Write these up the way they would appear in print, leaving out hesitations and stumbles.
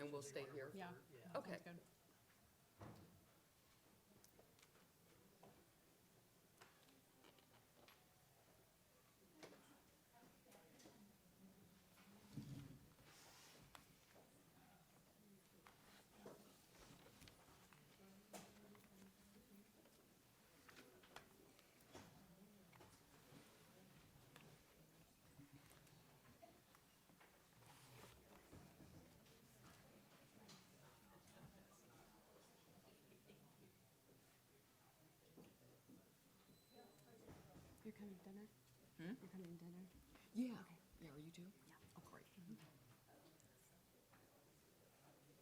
And we'll stay here? Yeah. Okay. Sounds good. You're coming to dinner? Hmm? You're coming to dinner? Yeah. Yeah, are you too? Yeah. Oh, great.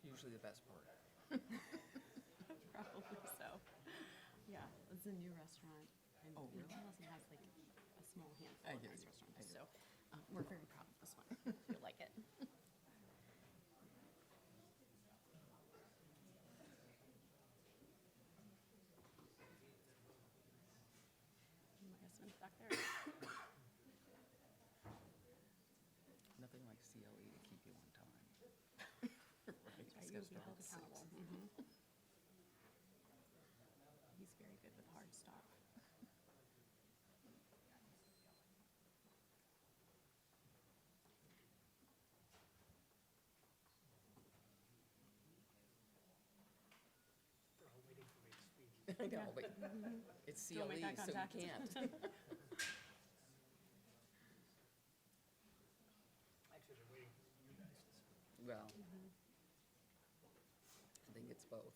Usually the best part. Probably so. Yeah, it's a new restaurant. And Oh, really? Charleston has like a small handful I of hear nice you. restaurants. I hear So we're very proud of this one. We like it. My husband's back there. Nothing like CLE to keep you on time. Right, That's right, just you'll gotta be start held at 6. accountable. He's very good with hard stop. They're all waiting for me to speak. I know, but it's Don't CLE, make eye so you contact. can't. Actually, they're waiting for you guys to speak. Well, I think it's both.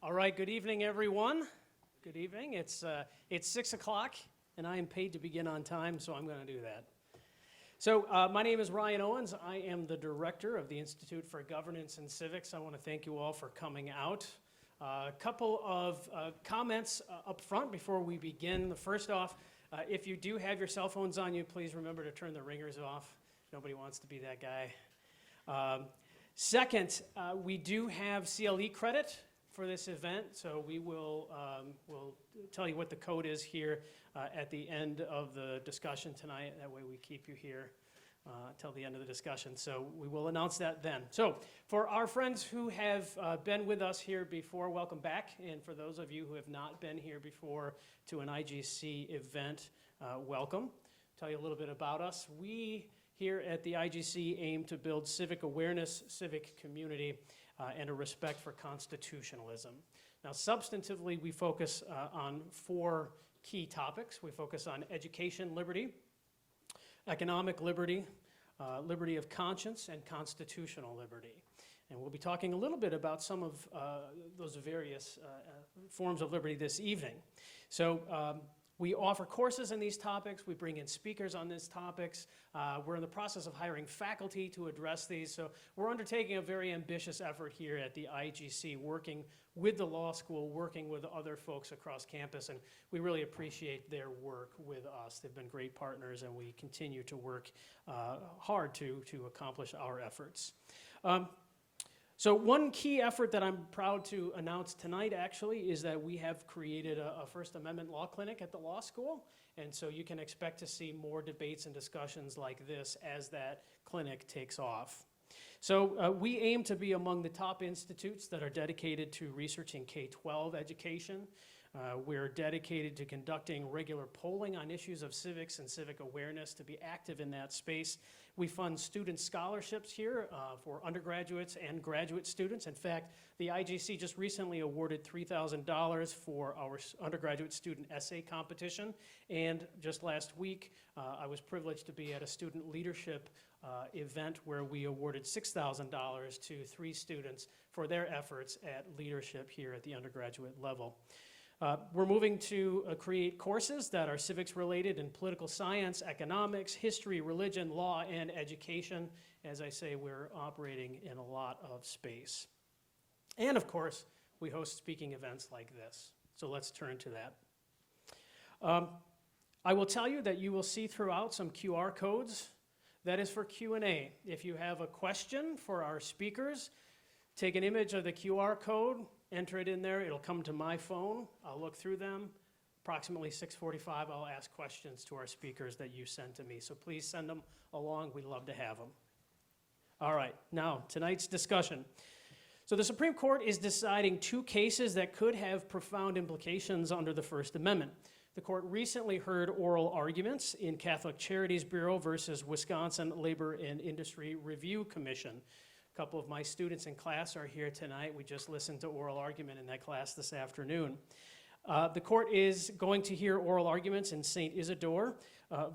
All right, good evening, everyone. Good evening. It's 6 o'clock, and I am paid to begin on time, so I'm going to do that. So my name is Ryan Owens. I am the director of the Institute for Governance and Civics. I want to thank you all for coming out. A couple of comments up front before we begin. First off, if you do have your cell phones on you, please remember to turn the ringers off. Nobody wants to be that guy. Second, we do have CLE credit for this event, so we will we'll tell you what the code is here at the end of the discussion tonight. That way we keep you here till the end of the discussion. So we will announce that then. So for our friends who have been with us here before, welcome back. And for those of you who have not been here before to an IGC event, welcome. Tell you a little bit about us. We here at the IGC aim to build civic awareness, civic community, and a respect for constitutionalism. Now, substantively, we focus on 4 key topics. We focus on education liberty, economic liberty, liberty of conscience, and constitutional liberty. And we'll be talking a little bit about some of those various forms of liberty this evening. So we offer courses in these topics. We bring in speakers on these topics. We're in the process of hiring faculty to address these. So we're undertaking a very ambitious effort here at the IGC, working with the law school, working with other folks across campus, and we really appreciate their work with us. They've been great partners, and we continue to work hard to accomplish our efforts. So one key effort that I'm proud to announce tonight, actually, is that we have created a First Amendment law clinic at the law school. And so you can expect to see more debates and discussions like this as that clinic takes off. So we aim to be among the top institutes that are dedicated to researching K-12 education. We're dedicated to conducting regular polling on issues of civics and civic awareness to be active in that space. We fund student scholarships here for undergraduates and graduate students. In fact, the IGC just recently awarded $3,000 for our undergraduate student essay competition. And just last week, I was privileged to be at a student leadership event where we awarded $6,000 to 3 students for their efforts at leadership here at the undergraduate level. We're moving to create courses that are civics related in political science, economics, history, religion, law, and education. As I say, we're operating in a lot of space. And of course, we host speaking events like this. So let's turn to that. I will tell you that you will see throughout some QR codes. That is for Q&A. If you have a question for our speakers, take an image of the QR code, enter it in there. It'll come to my phone. I'll look through them. Approximately 6:45, I'll ask questions to our speakers that you sent to me. So please send them along. We'd love to have them. All right, now, tonight's discussion. So the Supreme Court is deciding two cases that could have profound implications under the First Amendment. The court recently heard oral arguments in Catholic Charities Bureau versus Wisconsin Labor and Industry Review Commission. A couple of my students in class are here tonight. We just listened to oral argument in that class this afternoon. The court is going to hear oral arguments in St. Isidore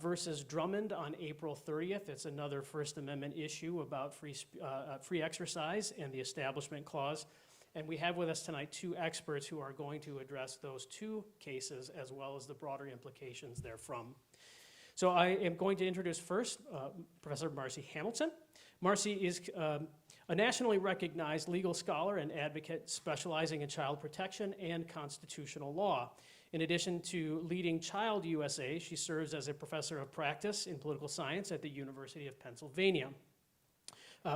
versus Drummond on April 30th. It's another First Amendment issue about free exercise and the Establishment Clause. And we have with us tonight two experts who are going to address those two cases as well as the broader implications therefrom. So I am going to introduce first Professor Marci Hamilton. Marci is a nationally recognized legal scholar and advocate specializing in child protection and constitutional law. In addition to leading Child USA, she serves as a professor of practice in political science at the University of Pennsylvania,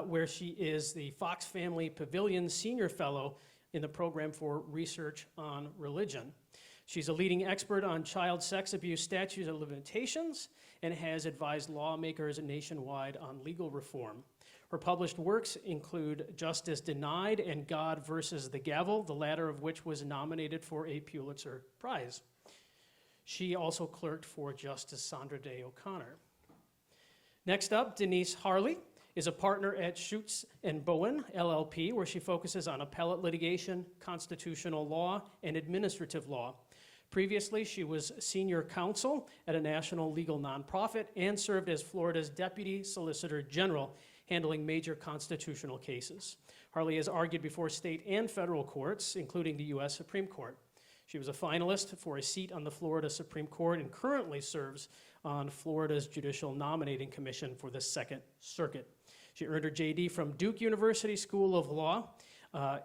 where she is the Fox Family Pavilion Senior Fellow in the Program for Research on Religion. She's a leading expert on child sex abuse statutes and limitations and has advised lawmakers nationwide on legal reform. Her published works include Justice Denied and God versus the Gavel, the latter of which was nominated for a Pulitzer Prize. She also clerked for Justice Sandra Day O'Connor. Next up, Denise Harle is a partner at Shutts Bowen LLP, where she focuses on appellate litigation, constitutional law, and administrative law. Previously, she was senior counsel at a national legal nonprofit and served as Florida's Deputy Solicitor General, handling major constitutional cases. Harle has argued before state and federal courts, including the U.S. Supreme Court. She was a finalist for a seat on the Florida Supreme Court and currently serves on Florida's Judicial Nominating Commission for the Second Circuit. She earned her JD from Duke University School of Law,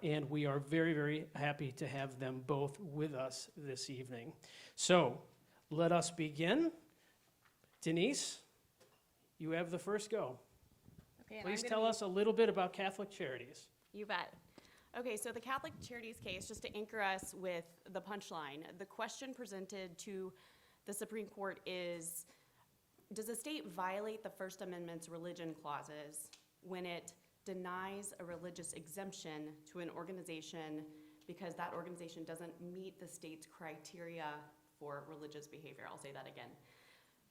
and we are very, very happy to have them both with us this evening. So let us begin. Denise, you have the first go. Okay, Please tell us a little bit about Catholic Charities. You bet. Okay, so the Catholic Charities case, just to anchor us with the punchline, the question presented to the Supreme Court is, does a state violate the First Amendment's religion clauses when it denies a religious exemption to an organization because that organization doesn't meet the state's criteria for religious behavior? I'll say that again.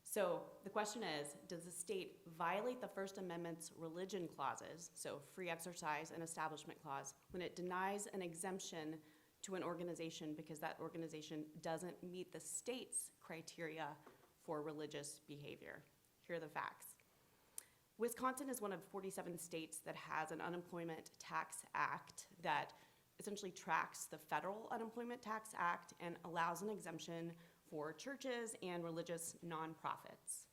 So the question is, does the state violate the First Amendment's religion clauses, so free exercise and establishment clause, when it denies an exemption to an organization because that organization doesn't meet the state's criteria for religious behavior? Here are the facts. Wisconsin is one of 47 states that has an unemployment tax act that essentially tracks the federal unemployment tax act and allows an exemption for churches and religious nonprofits.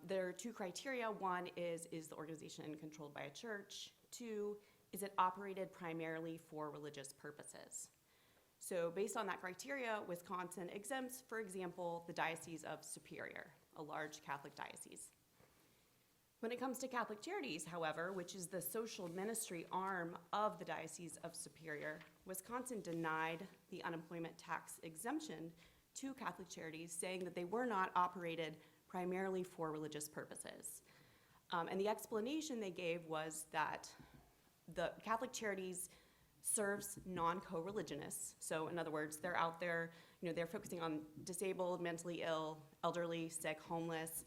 There are two criteria. One is the organization controlled by a church? Two, is it operated primarily for religious purposes? So based on that criteria, Wisconsin exempts, for example, the Diocese of Superior, a large Catholic diocese. When it comes to Catholic Charities, however, which is the social ministry arm of the Diocese of Superior, Wisconsin denied the unemployment tax exemption to Catholic Charities, saying that they were not operated primarily for religious purposes. And the explanation they gave was that the Catholic Charities serves non-co-religionists. So in other words, they're out there, they're focusing on disabled, mentally ill, elderly, sick, homeless.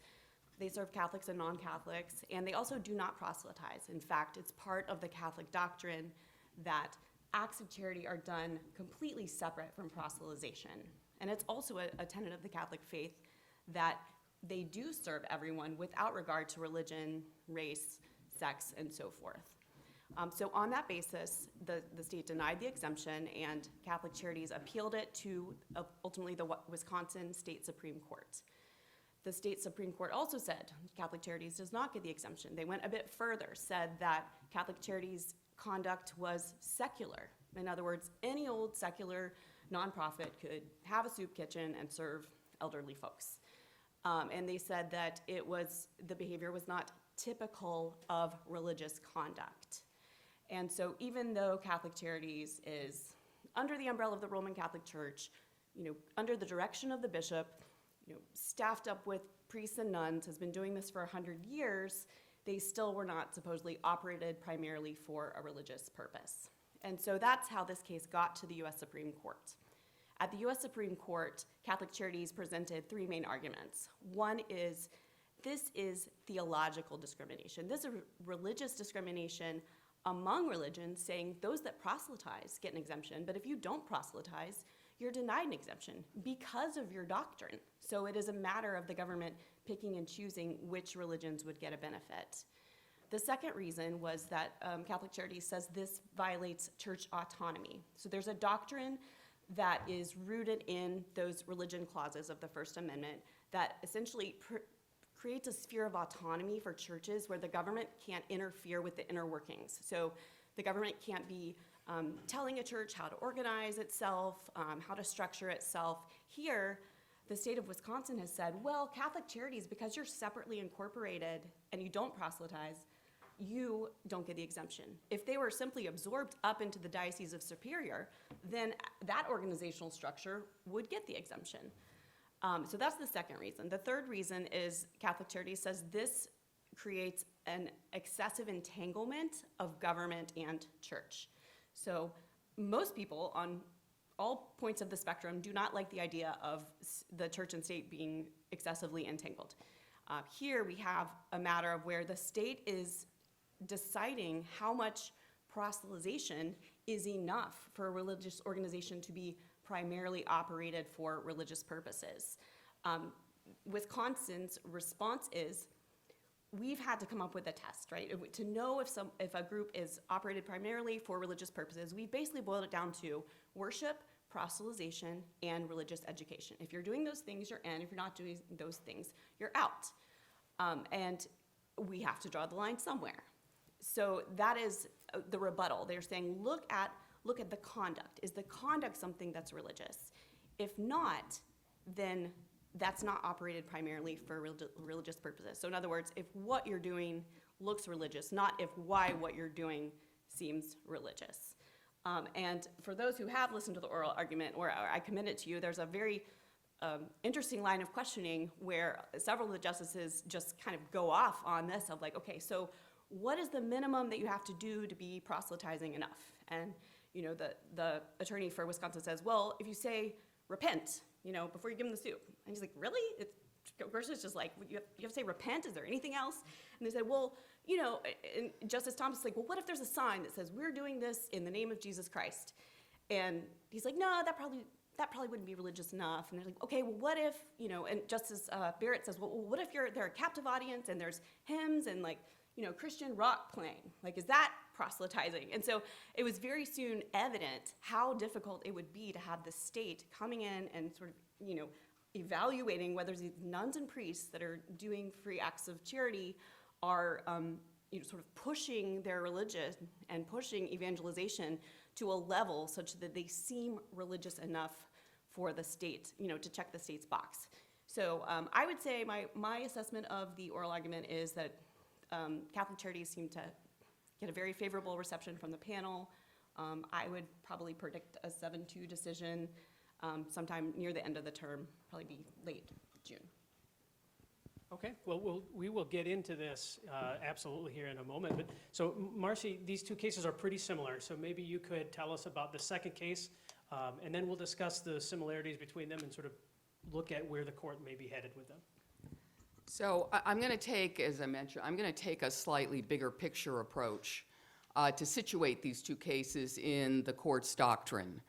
They serve Catholics and non-Catholics, and they also do not proselytize. In fact, it's part of the Catholic doctrine that acts of charity are done completely separate from proselytization. And it's also a tenet of the Catholic faith that they do serve everyone without regard to religion, race, sex, and so forth. So on that basis, the state denied the exemption, and Catholic Charities appealed it to ultimately the Wisconsin State Supreme Court. The state Supreme Court also said Catholic Charities does not get the exemption. They went a bit further, said that Catholic Charities' conduct was secular. In other words, any old secular nonprofit could have a soup kitchen and serve elderly folks. And they said that the behavior was not typical of religious conduct. And so even though Catholic Charities is under the umbrella of the Roman Catholic Church, under the direction of the bishop, staffed up with priests and nuns, has been doing this for 100 years, they still were not supposedly operated primarily for a religious purpose. And so that's how this case got to the U.S. Supreme Court. At the U.S. Supreme Court, Catholic Charities presented three main arguments. One is, this is theological discrimination. This is religious discrimination among religions, saying those that proselytize get an exemption, but if you don't proselytize, you're denied an exemption because of your doctrine. So it is a matter of the government picking and choosing which religions would get a benefit. The second reason was that Catholic Charities says this violates church autonomy. So there's a doctrine that is rooted in those religion clauses of the First Amendment that essentially creates a sphere of autonomy for churches where the government can't interfere with the inner workings. So the government can't be telling a church how to organize itself, how to structure itself. Here, the state of Wisconsin has said, well, Catholic Charities, because you're separately incorporated and you don't proselytize, you don't get the exemption. If they were simply absorbed up into the Diocese of Superior, then that organizational structure would get the exemption. So that's the second reason. The third reason is Catholic Charities says this creates an excessive entanglement of government and church. So most people on all points of the spectrum do not like the idea of the church and state being excessively entangled. Here we have a matter of where the state is deciding how much proselytization is enough for a religious organization to be primarily operated for religious purposes. Wisconsin's response is, we've had to come up with a test, right? To know if a group is operated primarily for religious purposes, we basically boiled it down to worship, proselytization, and religious education. If you're doing those things, you're in. If you're not doing those things, you're out. And we have to draw the line somewhere. So that is the rebuttal. They're saying, look at the conduct. Is the conduct something that's religious? If not, then that's not operated primarily for religious purposes. So in other words, if what you're doing looks religious, not if why what you're doing seems religious. And for those who have listened to the oral argument, or I commend it to you, there's a very interesting line of questioning where several of the justices just kind of go off on this of like, okay, so what is the minimum that you have to do to be proselytizing enough? And the attorney for Wisconsin says, well, if you say repent, before you give them the soup. And he's like, really? Of course, it's just like, you have to say repent? Is there anything else? And they said, well, and Justice Thomas is like, well, what if there's a sign that says, we're doing this in the name of Jesus Christ? And he's like, no, that probably wouldn't be religious enough. And they're like, okay, well, what if, and Justice Barrett says, well, what if they're a captive audience and there's hymns and Christian rock playing? Like, is that proselytizing? And so it was very soon evident how difficult it would be to have the state coming in and sort of, evaluating whether these nuns and priests that are doing free acts of charity are, sort of pushing their religion and pushing evangelization to a level such that they seem religious enough for the state, to check the state's box. So I would say my assessment of the oral argument is that Catholic Charities seem to get a very favorable reception from the panel. I would probably predict a 7-2 decision sometime near the end of the term, probably be late June. Okay, well, we will get into this absolutely here in a moment. But so, Marci, these two cases are pretty similar. So maybe you could tell us about the second case, and then we'll discuss the similarities between them and sort of look at where the court may be headed with them. So I'm going to take, as I mentioned, I'm going to take a slightly bigger picture approach to situate these two cases in the court's doctrine,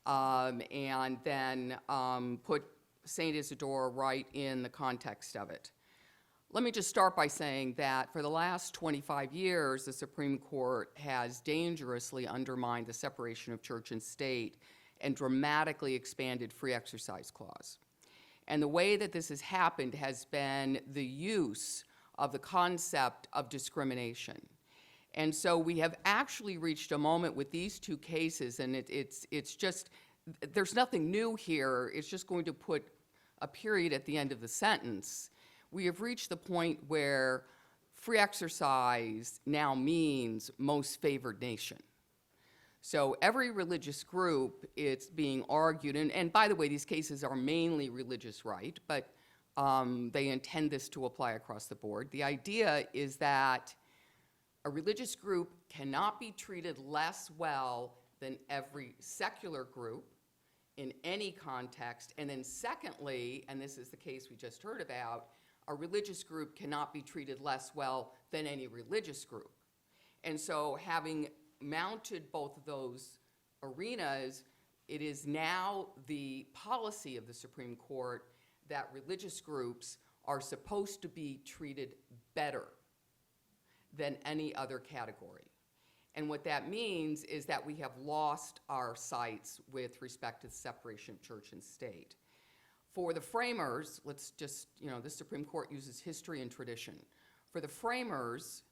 and then put St. Isidore right in the context of it. Let me just start by saying that for the last 25 years, the Supreme Court has dangerously undermined the separation of church and state and dramatically expanded free exercise clause. And the way that this has happened has been the use of the concept of discrimination. And so we have actually reached a moment with these two cases, and it's just, there's nothing new here. It's just going to put a period at the end of the sentence. We have reached the point where free exercise now means most favored nation. So every religious group, it's being argued, and by the way, these cases are mainly religious right, but they intend this to apply across the board. The idea is that a religious group cannot be treated less well than every secular group in any context. And then secondly, and this is the case we just heard about, a religious group cannot be treated less well than any religious group. And so having mounted both of those arenas, it is now the policy of the Supreme Court that religious groups are supposed to be treated better than any other category. And what that means is that we have lost our sights with respect to the separation of church and state. For the framers, let's just, the Supreme Court uses history and tradition. For the framers,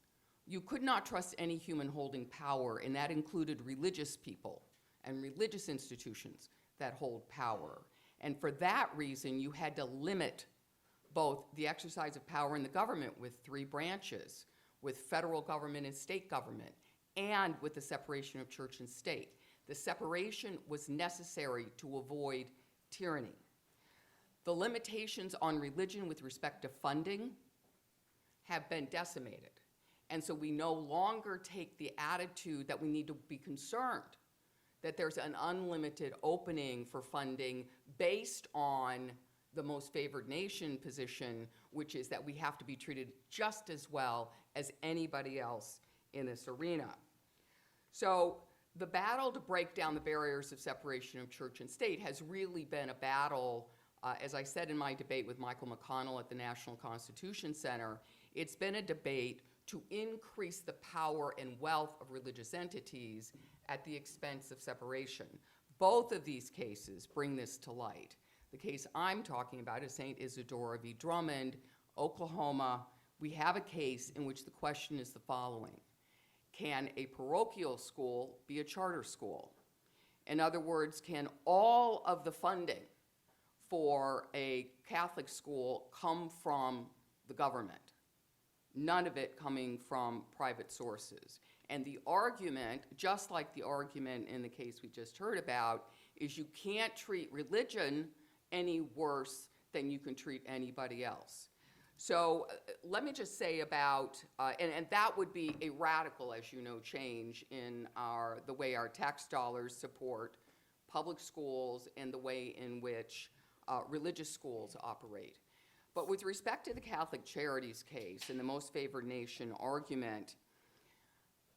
you could not trust any human holding power, and that included religious people and religious institutions that hold power. And for that reason, you had to limit both the exercise of power in the government with 3 branches, with federal government and state government, and with the separation of church and state. The separation was necessary to avoid tyranny. The limitations on religion with respect to funding have been decimated. And so we no longer take the attitude that we need to be concerned that there's an unlimited opening for funding based on the most favored nation position, which is that we have to be treated just as well as anybody else in this arena. So the battle to break down the barriers of separation of church and state has really been a battle, as I said in my debate with Michael McConnell at the National Constitution Center, it's been a debate to increase the power and wealth of religious entities at the expense of separation. Both of these cases bring this to light. The case I'm talking about is St. Isidore v. Drummond, Oklahoma. We have a case in which the question is the following: can a parochial school be a charter school? In other words, can all of the funding for a Catholic school come from the government? None of it coming from private sources. And the argument, just like the argument in the case we just heard about, is you can't treat religion any worse than you can treat anybody else. So let me just say about, and that would be a radical, as you know, change in the way our tax dollars support public schools and the way in which religious schools operate. But with respect to the Catholic Charities case and the most favored nation argument,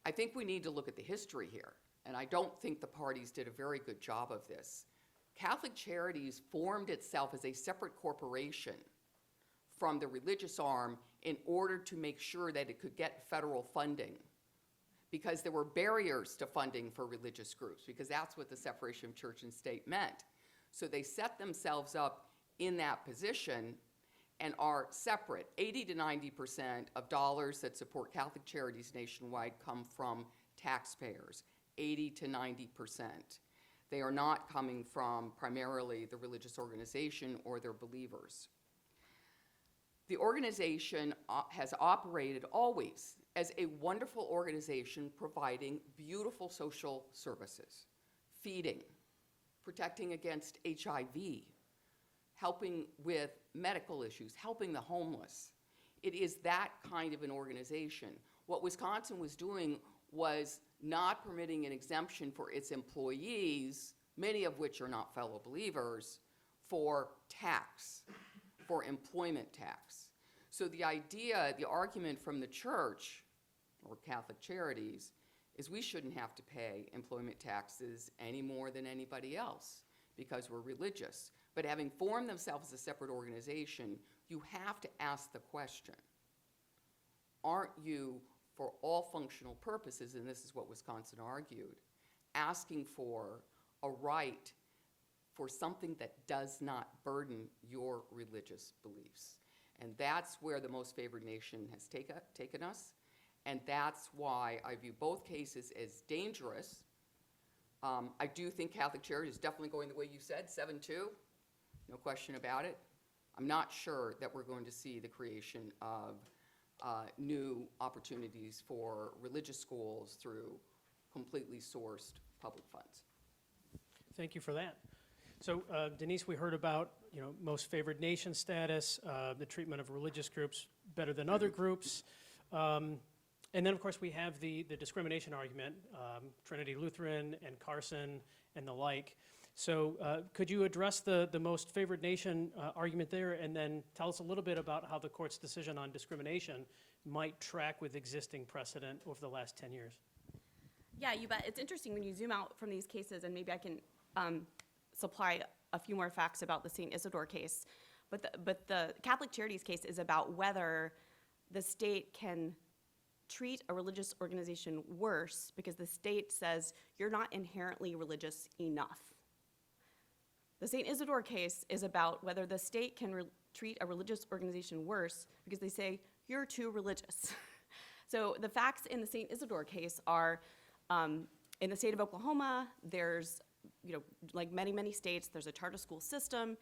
I think we need to look at the history here. And I don't think the parties did a very good job of this. Catholic Charities formed itself as a separate corporation from the religious arm in order to make sure that it could get federal funding, because there were barriers to funding for religious groups, because that's what the separation of church and state meant. So they set themselves up in that position and are separate. 80 to 90% of dollars that support Catholic Charities nationwide come from taxpayers, 80 to 90%. They are not coming from primarily the religious organization or their believers. The organization has operated always as a wonderful organization providing beautiful social services, feeding, protecting against HIV, helping with medical issues, helping the homeless. It is that kind of an organization. What Wisconsin was doing was not permitting an exemption for its employees, many of which are not fellow believers, for tax, for employment tax. So the idea, the argument from the church, or Catholic Charities, is we shouldn't have to pay employment taxes any more than anybody else because we're religious. But having formed themselves as a separate organization, you have to ask the question, aren't you, for all functional purposes, and this is what Wisconsin argued, asking for a right for something that does not burden your religious beliefs? And that's where the most favored nation has taken us, and that's why I view both cases as dangerous. I do think Catholic Charity is definitely going the way you said, 7-2, no question about it. I'm not sure that we're going to see the creation of new opportunities for religious schools through completely sourced public funds. Thank you for that. So Denise, we heard about, most favored nation status, the treatment of religious groups better than other groups. And then, of course, we have the discrimination argument, Trinity Lutheran and Carson and the like. So could you address the most favored nation argument there, and then tell us a little bit about how the court's decision on discrimination might track with existing precedent over the last 10 years? Yeah, you bet. It's interesting when you zoom out from these cases, and maybe I can supply a few more facts about the St. Isidore case. But the Catholic Charities case is about whether the state can treat a religious organization worse because the state says you're not inherently religious enough. The St. Isidore case is about whether the state can treat a religious organization worse because they say you're too religious. So the facts in the St. Isidore case are, in the state of Oklahoma, there's, like many states, there's a charter school system.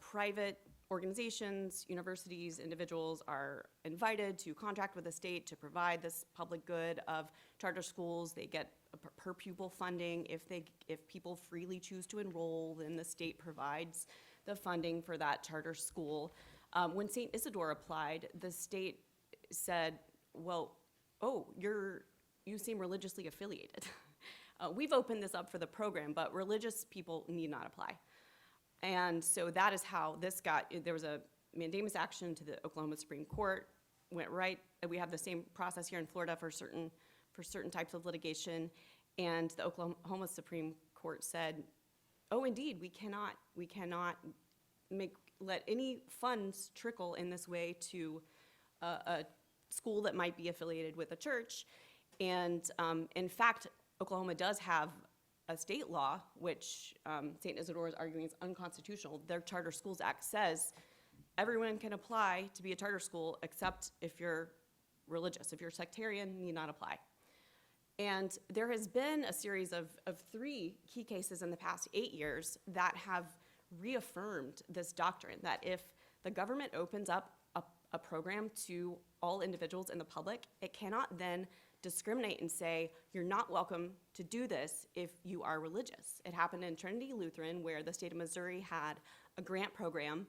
Private organizations, universities, individuals are invited to contract with the state to provide this public good of charter schools. They get per pupil funding. If people freely choose to enroll, then the state provides the funding for that charter school. When St. Isidore applied, the state said, well, you seem religiously affiliated. We've opened this up for the program, but religious people need not apply. And so that is how this there was a mandamus action to the Oklahoma Supreme Court, went right, we have the same process here in Florida for certain types of litigation, and the Oklahoma Supreme Court said, oh, indeed, we cannot let any funds trickle in this way to a school that might be affiliated with a church. And in fact, Oklahoma does have a state law, which St. Isidore is arguing is unconstitutional. Their Charter Schools Act says everyone can apply to be a charter school except if you're religious. If you're sectarian, you need not apply. And there has been a series of 3 key cases in the past 8 years that have reaffirmed this doctrine, that if the government opens up a program to all individuals in the public, it cannot then discriminate and say, you're not welcome to do this if you are religious. It happened in Trinity Lutheran, where the state of Missouri had a grant program.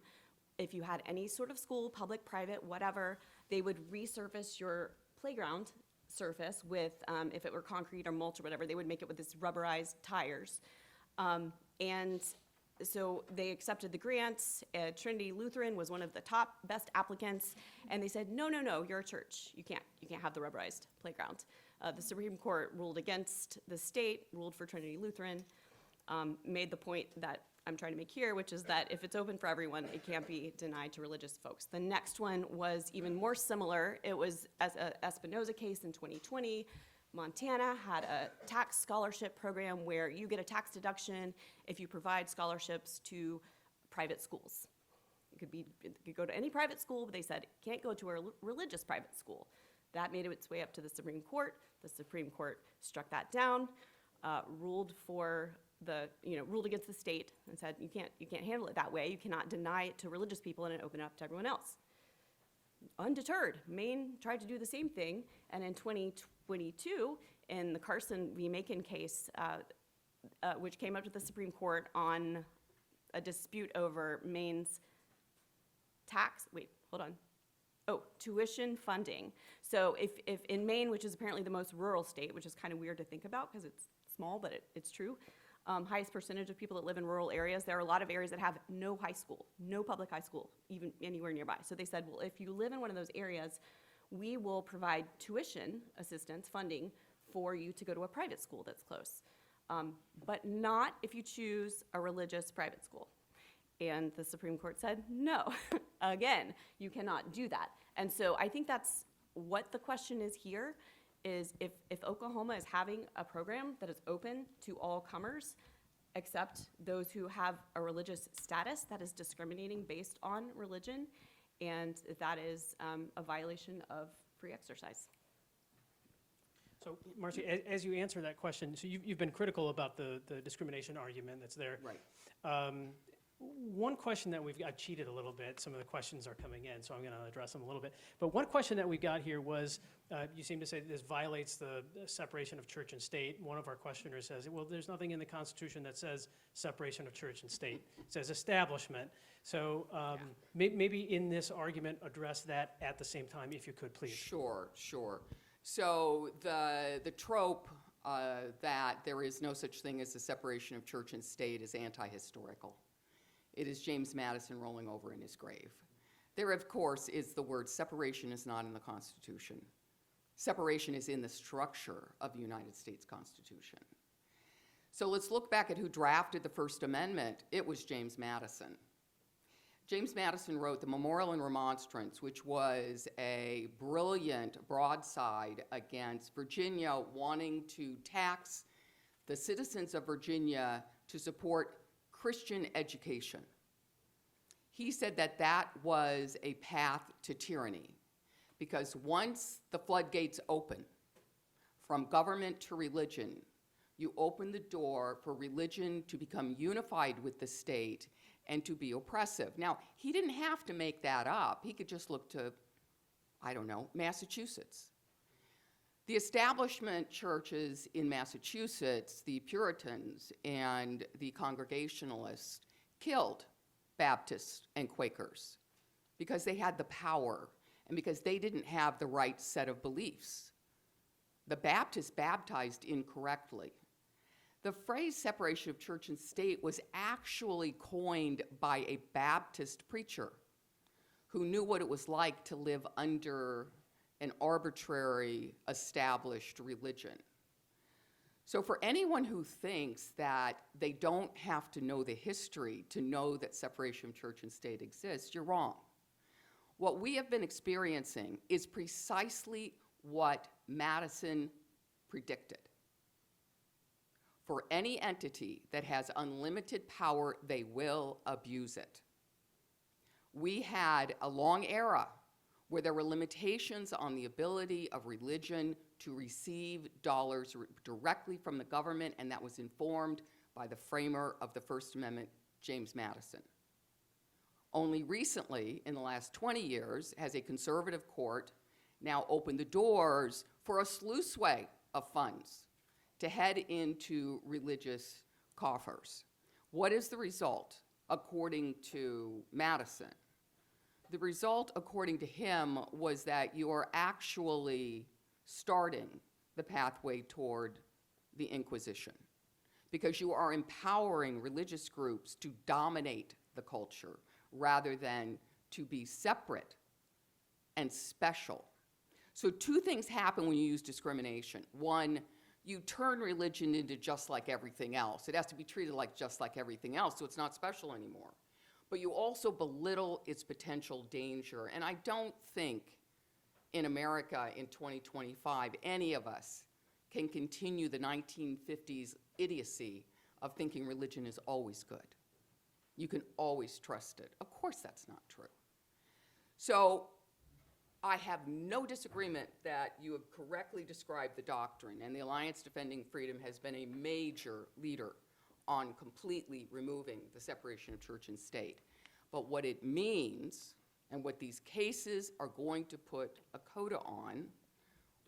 If you had any sort of school, public, private, whatever, they would resurface your playground surface with, if it were concrete or mulch or whatever, they would make it with this rubberized tires. And so they accepted the grants. Trinity Lutheran was one of the top best applicants, and they said, no, you're a church. You can't have the rubberized playground. The Supreme Court ruled against the state, ruled for Trinity Lutheran, made the point that I'm trying to make here, which is that if it's open for everyone, it can't be denied to religious folks. The next one was even more similar. It was as a Espinoza case in 2020. Montana had a tax scholarship program where you get a tax deduction if you provide scholarships to private schools. You could go to any private school, but they said it can't go to a religious private school. That made its way up to the Supreme Court. The Supreme Court struck that down, ruled against the state and said you can't handle it that way. You cannot deny it to religious people and open it up to everyone else. Undeterred, Maine tried to do the same thing, and in 2022, in the Carson v. Macon case, which came up to the Supreme Court on a dispute over Maine's tuition funding. So if in Maine, which is apparently the most rural state, which is kind of weird to think about because it's small, but it's true, highest percentage of people that live in rural areas, there are a lot of areas that have no high school, no public high school, even anywhere nearby. So they said, well, if you live in one of those areas, we will provide tuition assistance funding for you to go to a private school that's close, but not if you choose a religious private school. And the Supreme Court said, no, again, you cannot do that. And so I think that's What the question is here is if Oklahoma is having a program that is open to all comers, except those who have a religious status that is discriminating based on religion, and that is a violation of free exercise. So, Marci, as you answer that question, so you've been critical about the discrimination argument that's there. Right. One question that I've cheated a little bit, some of the questions are coming in, so I'm going to address them a little bit. But one question that we got here was, you seem to say this violates the separation of church and state. One of our questioners says, well, there's nothing in the Constitution that says separation of church and state. It says establishment. So maybe in this argument, address that at the same time, if you could, please. Sure. So the trope that there is no such thing as the separation of church and state is anti-historical. It is James Madison rolling over in his grave. There, of course, is the word separation is not in the Constitution. Separation is in the structure of the United States Constitution. So let's look back at who drafted the First Amendment. It was James Madison. James Madison wrote the Memorial and Remonstrance, which was a brilliant broadside against Virginia wanting to tax the citizens of Virginia to support Christian education. He said that that was a path to tyranny, because once the floodgates open from government to religion, you open the door for religion to become unified with the state and to be oppressive. Now, he didn't have to make that up. He could just look to, I don't know, Massachusetts. The establishment churches in Massachusetts, the Puritans and the Congregationalists, killed Baptists and Quakers because they had the power and because they didn't have the right set of beliefs. The Baptists baptized incorrectly. The phrase separation of church and state was actually coined by a Baptist preacher who knew what it was like to live under an arbitrary established religion. So for anyone who thinks that they don't have to know the history to know that separation of church and state exists, you're wrong. What we have been experiencing is precisely what Madison predicted. For any entity that has unlimited power, they will abuse it. We had a long era where there were limitations on the ability of religion to receive dollars directly from the government, and that was informed by the framer of the First Amendment, James Madison. Only recently, in the last 20 years, has a conservative court now opened the doors for a sluiceway of funds to head into religious coffers. What is the result, according to Madison? The result, according to him, was that you are actually starting the pathway toward the Inquisition, because you are empowering religious groups to dominate the culture rather than to be separate and special. So two things happen when you use discrimination. One, you turn religion into just like everything else. It has to be treated like just like everything else, so it's not special anymore. But you also belittle its potential danger. And I don't think in America in 2025, any of us can continue the 1950s idiocy of thinking religion is always good. You can always trust it. Of course that's not true. So I have no disagreement that you have correctly described the doctrine, and the Alliance Defending Freedom has been a major leader on completely removing the separation of church and state. But what it means, and what these cases are going to put a coda on,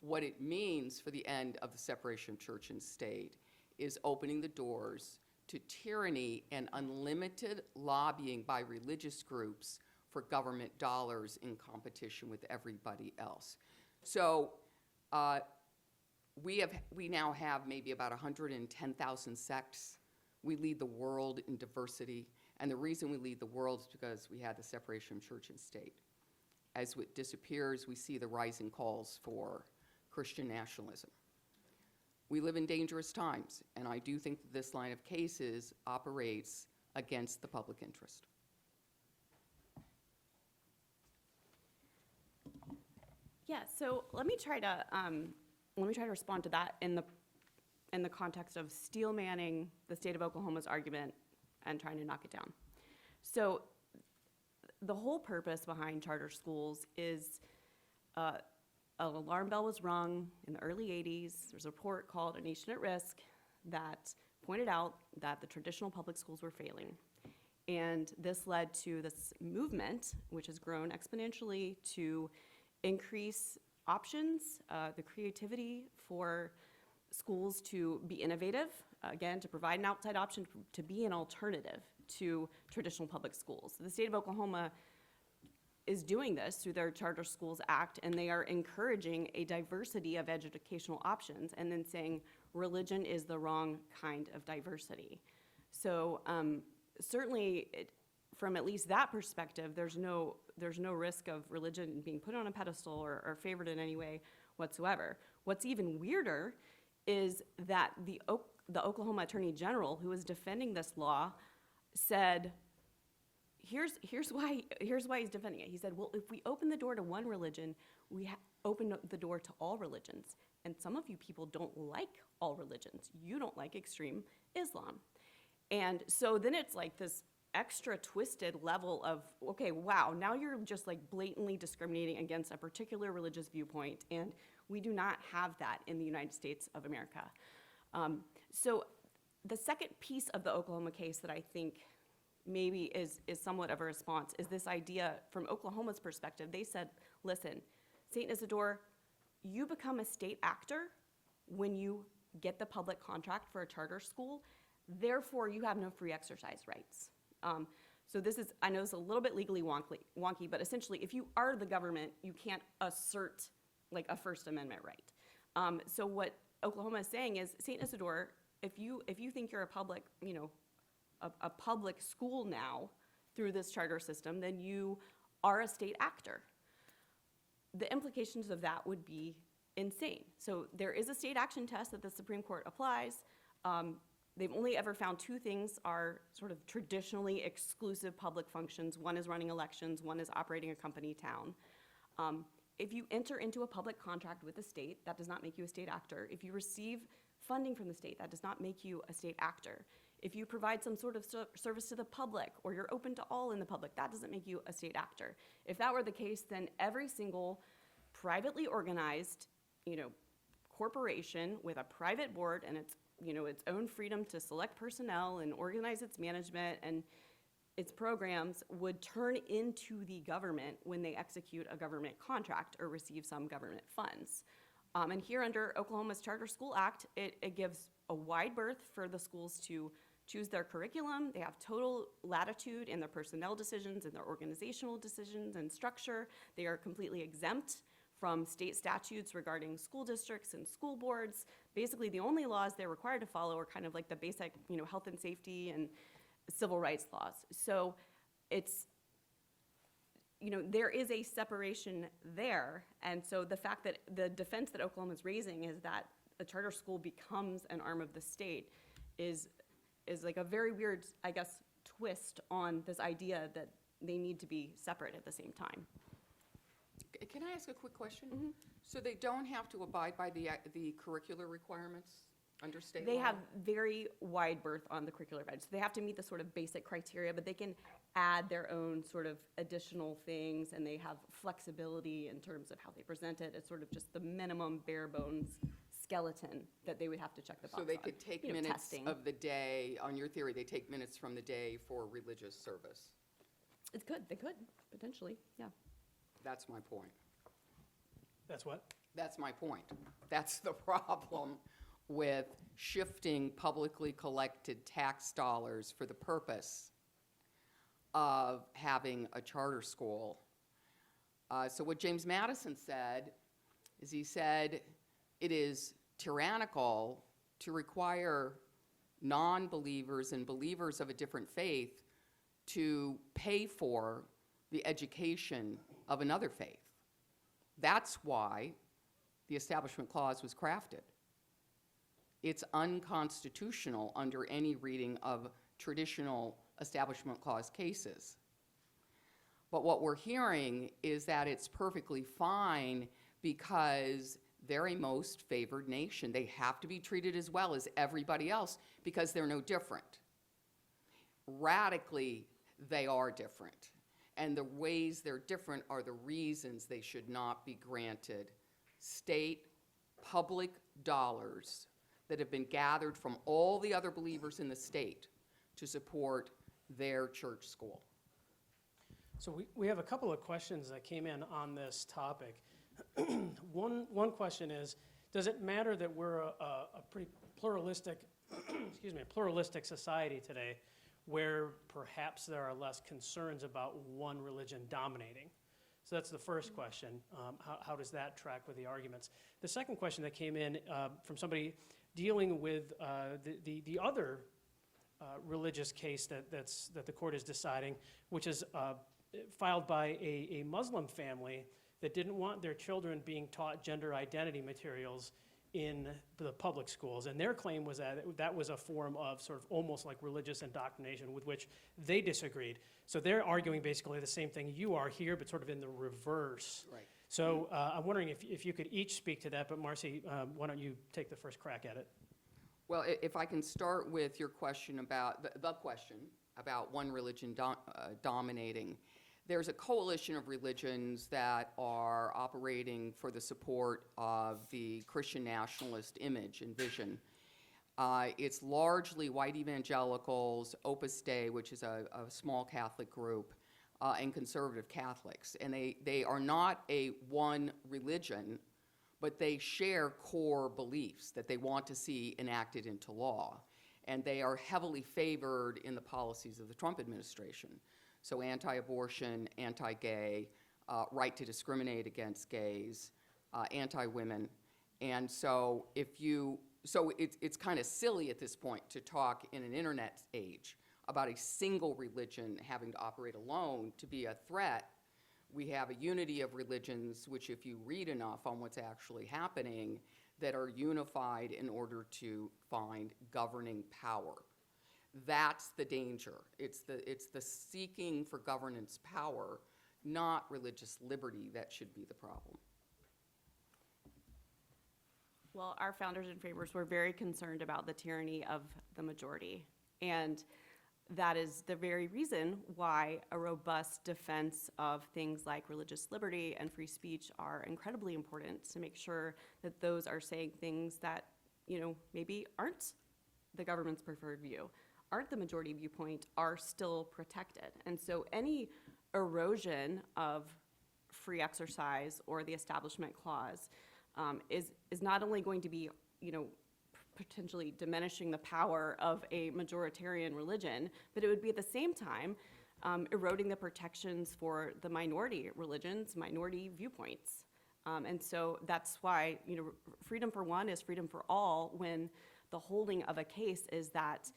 what it means for the end of the separation of church and state is opening the doors to tyranny and unlimited lobbying by religious groups for government dollars in competition with everybody else. So we now have maybe about 110,000 sects. We lead the world in diversity, and the reason we lead the world is because we had the separation of church and state. As it disappears, we see the rising calls for Christian nationalism. We live in dangerous times, and I do think that this line of cases operates against the public interest. Yeah, so let me try to respond to that in the context of steel manning the state of Oklahoma's argument and trying to knock it down. So the whole purpose behind charter schools is an alarm bell was rung in the early 80s. There's a report called A Nation at Risk that pointed out that the traditional public schools were failing. And this led to this movement, which has grown exponentially, to increase options, the creativity for schools to be innovative, again, to provide an outside option, to be an alternative to traditional public schools. The state of Oklahoma is doing this through their Charter Schools Act, and they are encouraging a diversity of educational options and then saying religion is the wrong kind of diversity. So certainly, from at least that perspective, there's no risk of religion being put on a pedestal or favored in any way whatsoever. What's even weirder is that the Oklahoma Attorney General, who was defending this law, said, here's why he's defending it. He said, well, if we open the door to one religion, we open the door to all religions. And some of you people don't like all religions. You don't like extreme Islam. And so then it's like this extra twisted level of, okay, wow, now you're just like blatantly discriminating against a particular religious viewpoint, and we do not have that in the United States of America. So the second piece of the Oklahoma case that I think maybe is somewhat of a response is this idea from Oklahoma's perspective. They said, listen, St. Isidore, you become a state actor when you get the public contract for a charter school. Therefore, you have no free exercise rights. So this is, I know it's a little bit legally wonky, but essentially, if you are the government, you can't assert like a First Amendment right. So what Oklahoma is saying is, St. Isidore, if you think you're a public, a public school now through this charter system, then you are a state actor. The implications of that would be insane. So there is a state action test that the Supreme Court applies. They've only ever found two things are sort of traditionally exclusive public functions. One is running elections, one is operating a company town. If you enter into a public contract with the state, that does not make you a state actor. If you receive funding from the state, that does not make you a state actor. If you provide some sort of service to the public, or you're open to all in the public, that doesn't make you a state actor. If that were the case, then every single privately organized, corporation with a private board and its own freedom to select personnel and organize its management and its programs would turn into the government when they execute a government contract or receive some government funds. And here under Oklahoma's Charter School Act, it gives a wide berth for the schools to choose their curriculum. They have total latitude in their personnel decisions and their organizational decisions and structure. They are completely exempt from state statutes regarding school districts and school boards. Basically, the only laws they're required to follow are kind of like the basic, health and safety and civil rights laws. So it's, there is a separation there. And so the fact that the defense that Oklahoma is raising is that a charter school becomes an arm of the state is like a very weird, I guess, twist on this idea that they need to be separate at the same time. Can I ask a quick question? Mm-hmm. So they don't have to abide by the curricular requirements under state law? They have very wide berth on the curricular edge. So they have to meet the sort of basic criteria, but they can add their own sort of additional things, and they have flexibility in terms of how they present it. It's sort of just the minimum bare bones skeleton that they would have to check the box on. So they could take minutes testing. of the day, on your theory, they take minutes from the day for religious service. They could, potentially, yeah. That's my point. That's what? That's my point. That's the problem with shifting publicly collected tax dollars for the purpose of having a charter school. So what James Madison said is he said it is tyrannical to require non-believers and believers of a different faith to pay for the education of another faith. That's why the Establishment Clause was crafted. It's unconstitutional under any reading of traditional Establishment Clause cases. But what we're hearing is that it's perfectly fine because they're a most favored nation. They have to be treated as well as everybody else because they're no different. Radically, they are different. And the ways they're different are the reasons they should not be granted state public dollars that have been gathered from all the other believers in the state to support their church school. So we have a couple of questions that came in on this topic. One question is, does it matter that we're a pretty pluralistic, pluralistic society today where perhaps there are less concerns about one religion dominating? So that's the first question. How does that track with the arguments? The second question that came in from somebody dealing with the other religious case that the court is deciding, which is filed by a Muslim family that didn't want their children being taught gender identity materials in the public schools. And their claim was that that was a form of sort of almost like religious indoctrination with which they disagreed. So they're arguing basically the same thing you are here, but sort of in the reverse. Right. So I'm wondering if you could each speak to that, but Marci, why don't you take the first crack at it? Well, if I can start with your question about, the question about one religion dominating. There's a coalition of religions that are operating for the support of the Christian nationalist image and vision. It's largely white evangelicals, Opus Dei, which is a small Catholic group, and conservative Catholics. And they are not a one religion, but they share core beliefs that they want to see enacted into law. And they are heavily favored in the policies of the Trump administration. So anti-abortion, anti-gay, right to discriminate against gays, anti-women. And so it's kind of silly at this point to talk in an internet age about a single religion having to operate alone to be a threat. We have a unity of religions, which if you read enough on what's actually happening, that are unified in order to find governing power. That's the danger. It's the seeking for governance power, not religious liberty, that should be the problem. Well, our founders and framers were very concerned about the tyranny of the majority. And that is the very reason why a robust defense of things like religious liberty and free speech are incredibly important, to make sure that those are saying things that, maybe aren't the government's preferred view, aren't the majority viewpoint, are still protected. And so any erosion of free exercise or the Establishment Clause is not only going to be, potentially diminishing the power of a majoritarian religion, but it would be at the same time eroding the protections for the minority religions, minority viewpoints. And so that's why, freedom for one is freedom for all, when the holding of a case is that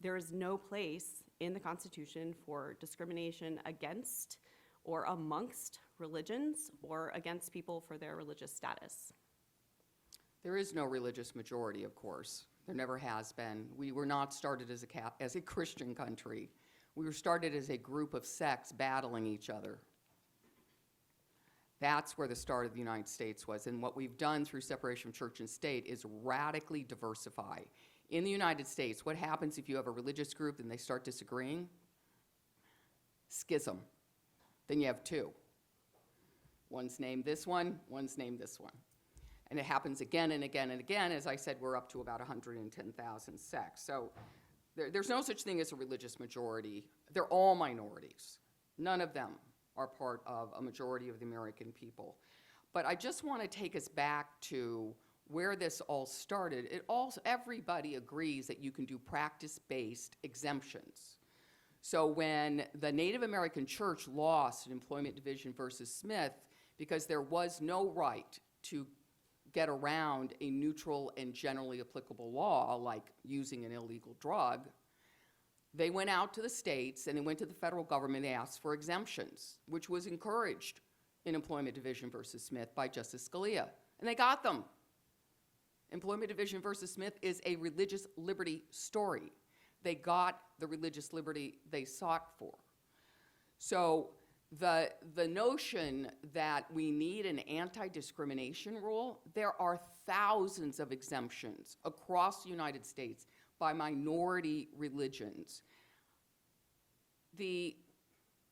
there is no place in the Constitution for discrimination against or amongst religions or against people for their religious status. There is no religious majority, of course. There never has been. We were not started as a Christian country. We were started as a group of sects battling each other. That's where the start of the United States was. And what we've done through separation of church and state is radically diversify. In the United States, what happens if you have a religious group and they start disagreeing? Schism. Then you have two. One's named this one, one's named this one. And it happens again and again and again. As I said, we're up to about 110,000 sects. So there's no such thing as a religious majority. They're all minorities. None of them are part of a majority of the American people. But I just want to take us back to where this all started. Everybody agrees that you can do practice-based exemptions. So when the Native American Church lost in Employment Division versus Smith, because there was no right to get around a neutral and generally applicable law, like using an illegal drug, they went out to the states and they went to the federal government and asked for exemptions, which was encouraged in Employment Division versus Smith by Justice Scalia, and they got them. Employment Division versus Smith is a religious liberty story. They got the religious liberty they sought for. So The notion that we need an anti-discrimination rule, there are thousands of exemptions across the United States by minority religions. The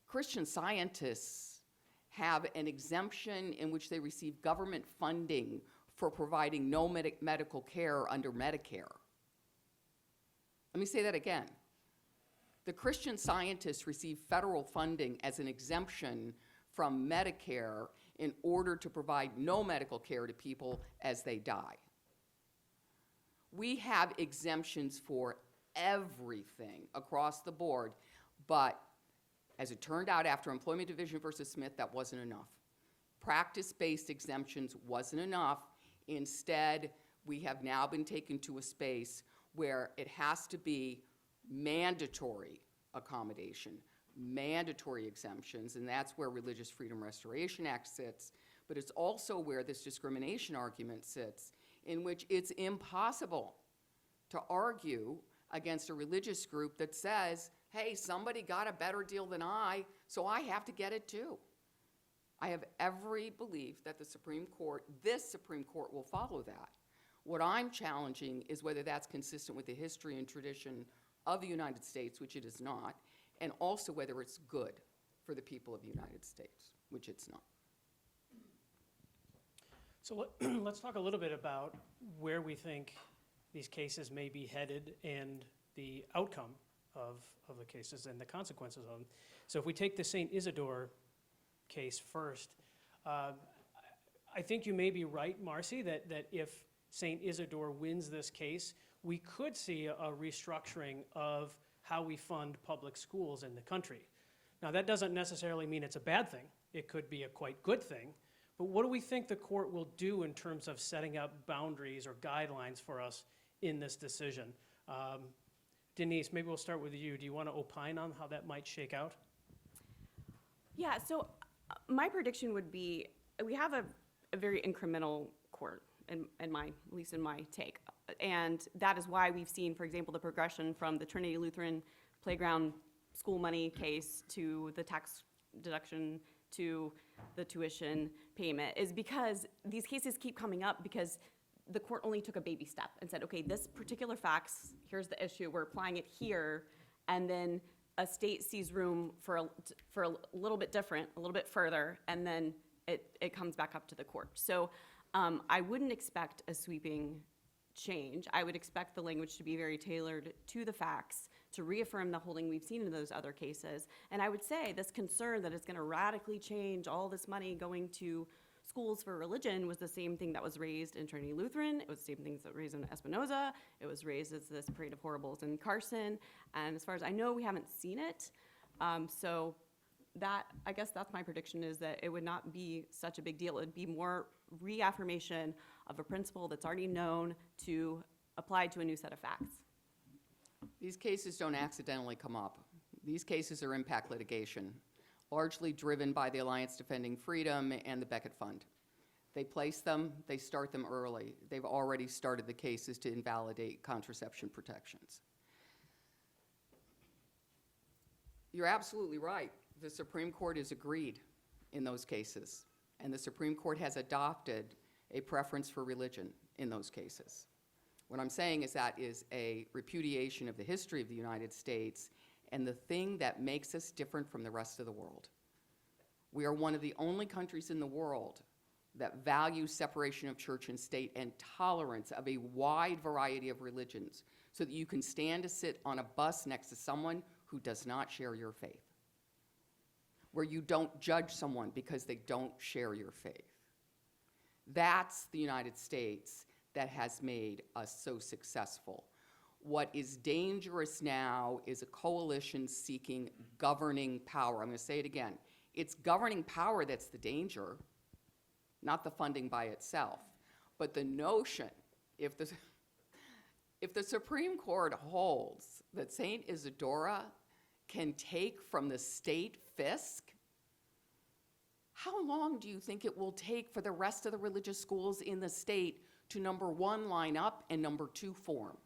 Christian Scientists have an exemption in which they receive government funding for providing no medical care under Medicare. Let me say that again. The Christian Scientists receive federal funding as an exemption from Medicare in order to provide no medical care to people as they die. We have exemptions for everything across the board, but as it turned out after Employment Division versus Smith, that wasn't enough. Practice-based exemptions wasn't enough. Instead, we have now been taken to a space where it has to be mandatory accommodation, mandatory exemptions, and that's where Religious Freedom Restoration Act sits, but it's also where this discrimination argument sits, in which it's impossible to argue against a religious group that says, hey, somebody got a better deal than I, so I have to get it too. I have every belief that this Supreme Court will follow that. What I'm challenging is whether that's consistent with the history and tradition of the United States, which it is not, and also whether it's good for the people of the United States, which it's not. So let's talk a little bit about where we think these cases may be headed and the outcome of the cases and the consequences of them. So if we take the St. Isidore case first, I think you may be right, Marci, that if St. Isidore wins this case, we could see a restructuring of how we fund public schools in the country. Now, that doesn't necessarily mean it's a bad thing. It could be a quite good thing. But what do we think the court will do in terms of setting up boundaries or guidelines for us in this decision? Denise, maybe we'll start with you. Do you want to opine on how that might shake out? Yeah, so my prediction would be we have a very incremental court, at least in my take. And that is why we've seen, for example, the progression from the Trinity Lutheran playground school money case to the tax deduction to the tuition payment, is because these cases keep coming up because the court only took a baby step and said, okay, this particular facts, here's the issue, we're applying it here, and then a state sees room for a little bit different, a little bit further, and then it comes back up to the court. So I wouldn't expect a sweeping change. I would expect the language to be very tailored to the facts, to reaffirm the holding we've seen in those other cases. And I would say this concern that it's going to radically change all this money going to schools for religion was the same thing that was raised in Trinity Lutheran. It was the same things that were raised in Espinoza. It was raised as this parade of horribles in Carson. And as far as I know, we haven't seen it. So that, I guess that's my prediction, is that it would not be such a big deal. It would be more reaffirmation of a principle that's already known to apply to a new set of facts. These cases don't accidentally come up. These cases are impact litigation, largely driven by the Alliance Defending Freedom and the Beckett Fund. They place them, they start them early. They've already started the cases to invalidate contraception protections. You're absolutely right. The Supreme Court has agreed in those cases, and the Supreme Court has adopted a preference for religion in those cases. What I'm saying is that is a repudiation of the history of the United States and the thing that makes us different from the rest of the world. We are one of the only countries in the world that values separation of church and state and tolerance of a wide variety of religions so that you can stand to sit on a bus next to someone who does not share your faith, where you don't judge someone because they don't share your faith. That's the United States that has made us so successful. What is dangerous now is a coalition seeking governing power. I'm going to say it again. It's governing power that's the danger, not the funding by itself. But the notion, if the Supreme Court holds that St. Isidora can take from the state fisc, how long do you think it will take for the rest of the religious schools in the state to, number one, line up, and number two, form?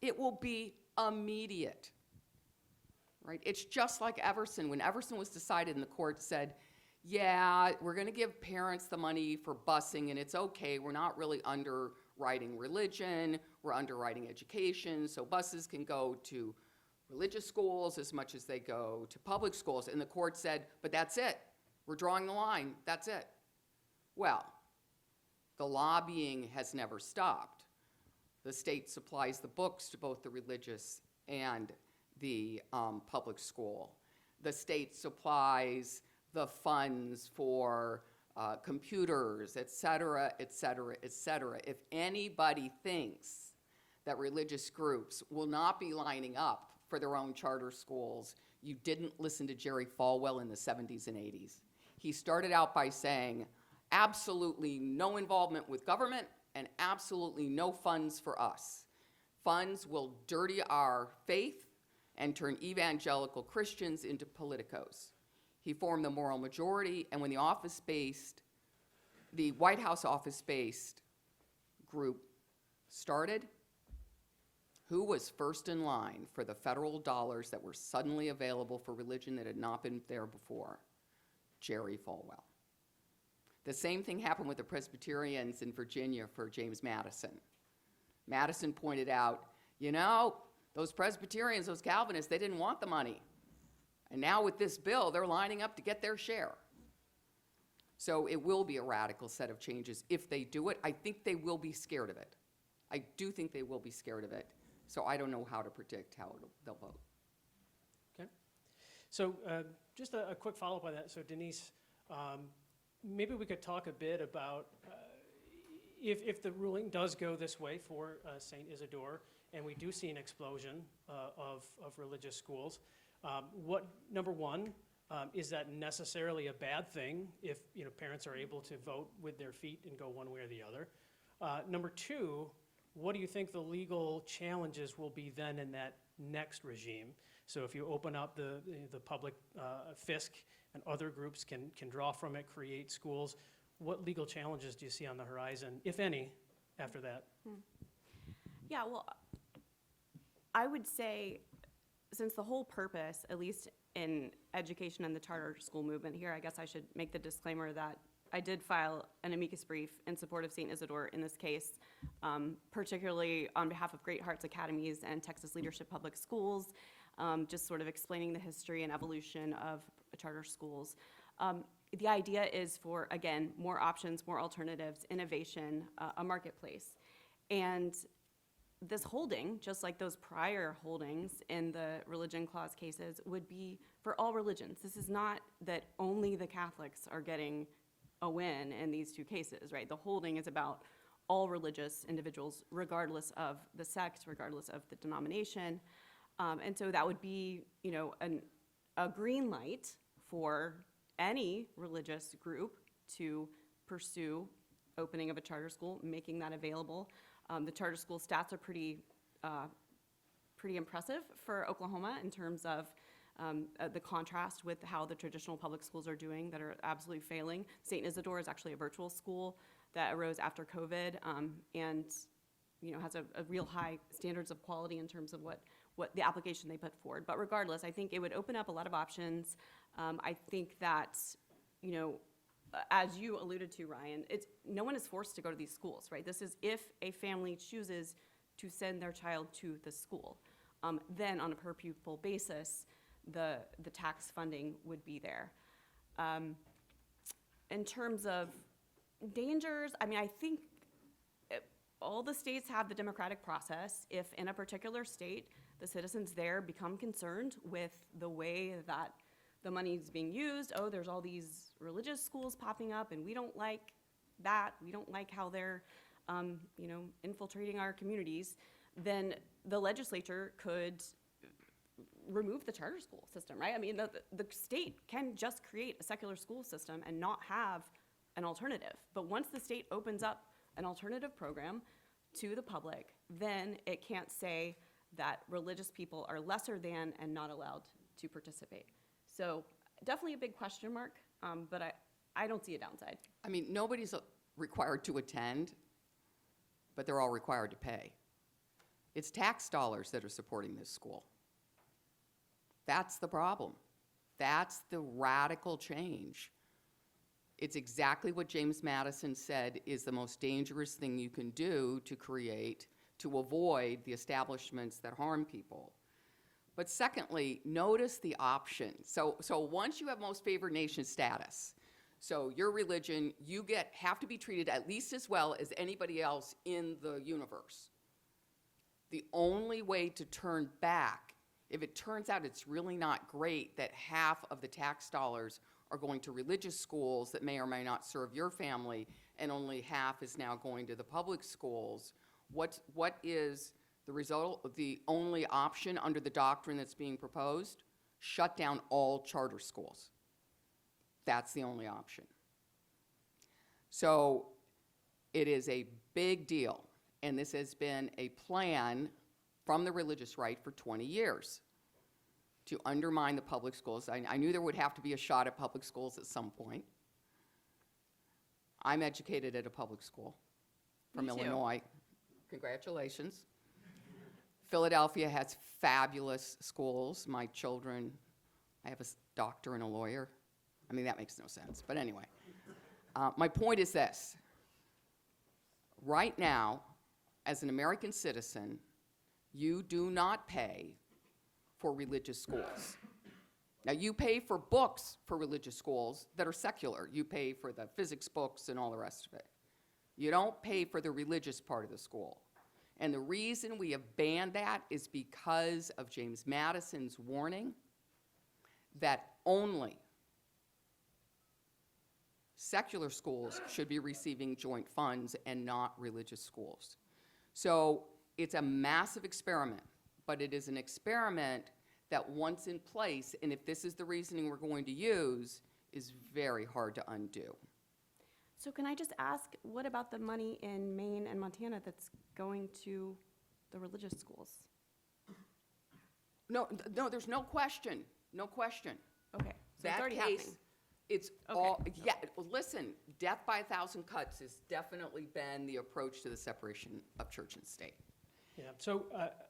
It will be immediate, right? It's just like Everson. When Everson was decided and the court said, yeah, we're going to give parents the money for busing and it's okay. We're not really underwriting religion. We're underwriting education. So buses can go to religious schools as much as they go to public schools. And the court said, but that's it. We're drawing the line. That's it. Well, the lobbying has never stopped. The state supplies the books to both the religious and the public school. The state supplies the funds for computers, et cetera, et cetera, et cetera. If anybody thinks that religious groups will not be lining up for their own charter schools, you didn't listen to Jerry Falwell in the 70s and 80s. He started out by saying, absolutely no involvement with government and absolutely no funds for us. Funds will dirty our faith and turn evangelical Christians into politicos. He formed the Moral Majority, and when the White House office-based group started, who was first in line for the federal dollars that were suddenly available for religion that had not been there before? Jerry Falwell. The same thing happened with the Presbyterians in Virginia for James Madison. Madison pointed out, you know, those Presbyterians, those Calvinists, they didn't want the money. And now with this bill, they're lining up to get their share. So it will be a radical set of changes if they do it. I think they will be scared of it. I do think they will be scared of it. So I don't know how to predict how they'll vote. Okay. So just a quick follow-up on that. So Denise, maybe we could talk a bit about if the ruling does go this way for St. Isidore, and we do see an explosion of religious schools, number one, is that necessarily a bad thing if parents are able to vote with their feet and go one way or the other? Number two, what do you think the legal challenges will be then in that next regime? So if you open up the public fisc and other groups can draw from it, create schools, what legal challenges do you see on the horizon, if any, after that? Yeah, well, I would say, since the whole purpose, at least in education and the charter school movement here, I guess I should make the disclaimer that I did file an amicus brief in support of St. Isidore in this case, particularly on behalf of Great Hearts Academies and Texas Leadership Public Schools, just sort of explaining the history and evolution of charter schools. The idea is for, again, more options, more alternatives, innovation, a marketplace. And this holding, just like those prior holdings in the religion clause cases, would be for all religions. This is not that only the Catholics are getting a win in these two cases, right? The holding is about all religious individuals, regardless of the sect, regardless of the denomination. And so that would be, a green light for any religious group to pursue opening of a charter school, making that available. The charter school stats are pretty impressive for Oklahoma in terms of the contrast with how the traditional public schools are doing that are absolutely failing. St. Isidore is actually a virtual school that arose after COVID and has a real high standards of quality in terms of what the application they put forward. But regardless, I think it would open up a lot of options. I think that, as you alluded to, Ryan, no one is forced to go to these schools, right? This is if a family chooses to send their child to the school. Then on a per pupil basis, the tax funding would be there. In terms of dangers, I think all the states have the democratic process. If in a particular state, the citizens there become concerned with the way that the money is being used, there's all these religious schools popping up and we don't like that, we don't like how they're infiltrating our communities, then the legislature could remove the charter school system, right? The state can just create a secular school system and not have an alternative. But once the state opens up an alternative program to the public, then it can't say that religious people are lesser than and not allowed to participate. So definitely a big question mark, but I don't see a downside. Nobody's required to attend, but they're all required to pay. It's tax dollars that are supporting this school. That's the problem. That's the radical change. It's exactly what James Madison said is the most dangerous thing you can do to avoid the establishments that harm people. But secondly, notice the option. So once you have most favored nation status, so your religion, you have to be treated at least as well as anybody else in the universe. The only way to turn back, if it turns out it's really not great that half of the tax dollars are going to religious schools that may or may not serve your family, and only half is now going to the public schools, what is the result? The only option under the doctrine that's being proposed? Shut down all charter schools. That's the only option. So it is a big deal, and this has been a plan from the religious right for 20 years to undermine the public schools. I knew there would have to be a shot at public schools at some point. I'm educated at a public school from Me too. Illinois. Congratulations. Philadelphia has fabulous schools. My children, I have a doctor and a lawyer. I mean, that makes no sense, but anyway. My point is this. Right now, as an American citizen, you do not pay for religious schools. Now, you pay for books for religious schools that are secular. You pay for the physics books and all the rest of it. You don't pay for the religious part of the school. And the reason we have banned that is because of James Madison's warning that only secular schools should be receiving joint funds and not religious schools. So it's a massive experiment, but it is an experiment that once in place, and if this is the reasoning we're going to use, is very hard to undo. So can I just ask, what about the money in Maine and Montana that's going to the religious schools? No, there's no question, no question. Okay, so it's That already case, happening. it's Okay. all, yeah, well, listen, death by 1,000 cuts has definitely been the approach to the separation of church and state. Yeah, so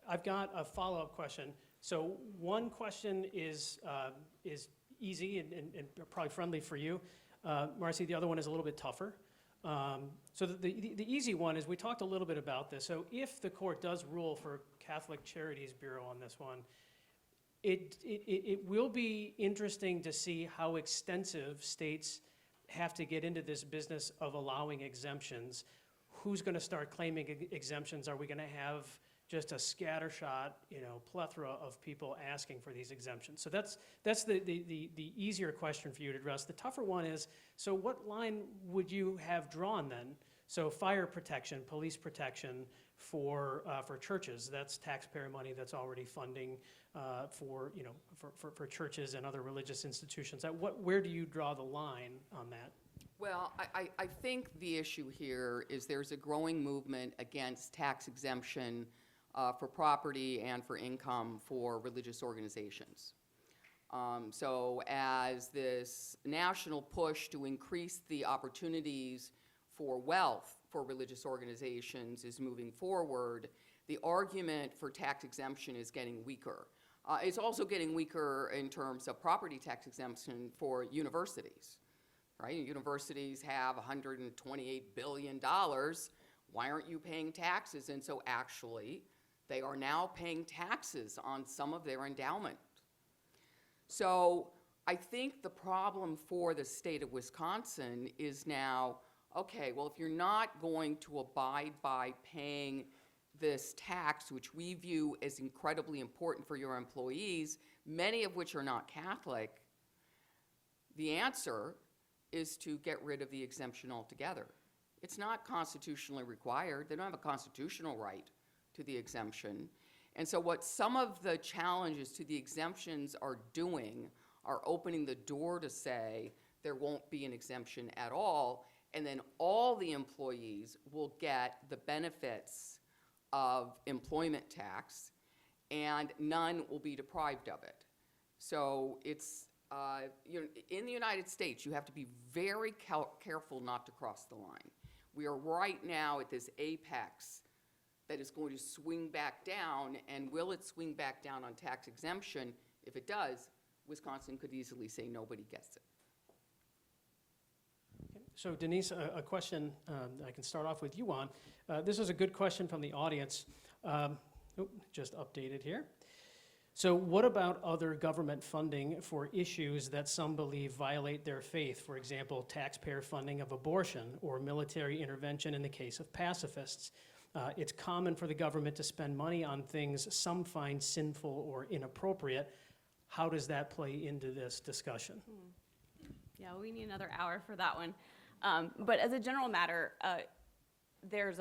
I've got a follow-up question. So one question is easy and probably friendly for you. Marci, the other one is a little bit tougher. So the easy one is, we talked a little bit about this. So if the court does rule for Catholic Charities Bureau on this one, it will be interesting to see how extensive states have to get into this business of allowing exemptions. Who's going to start claiming exemptions? Are we going to have just a scattershot, plethora of people asking for these exemptions? So that's the easier question for you to address. The tougher one is, so what line would you have drawn then? So fire protection, police protection for churches, that's taxpayer money that's already funding for churches and other religious institutions. Where do you draw the line on that? Well, I think the issue here is there's a growing movement against tax exemption for property and for income for religious organizations. So as this national push to increase the opportunities for wealth for religious organizations is moving forward, the argument for tax exemption is getting weaker. It's also getting weaker in terms of property tax exemption for universities. Right? Universities have $128 billion. Why aren't you paying taxes? And so actually, they are now paying taxes on some of their endowment. So I think the problem for the state of Wisconsin is now, okay, well, if you're not going to abide by paying this tax, which we view as incredibly important for your employees, many of which are not Catholic, the answer is to get rid of the exemption altogether. It's not constitutionally required. They don't have a constitutional right to the exemption. And so what some of the challenges to the exemptions are doing are opening the door to say there won't be an exemption at all, and then all the employees will get the benefits of employment tax, and none will be deprived of it. So it's in the United States, you have to be very careful not to cross the line. We are right now at this apex that is going to swing back down, and will it swing back down on tax exemption? If it does, Wisconsin could easily say nobody gets it. So Denise, a question I can start off with you on. This is a good question from the audience. Just updated here. So what about other government funding for issues that some believe violate their faith? For example, taxpayer funding of abortion or military intervention in the case of pacifists. It's common for the government to spend money on things some find sinful or inappropriate. How does that play into this discussion? Yeah, we need another hour for that one. But as a general matter, there's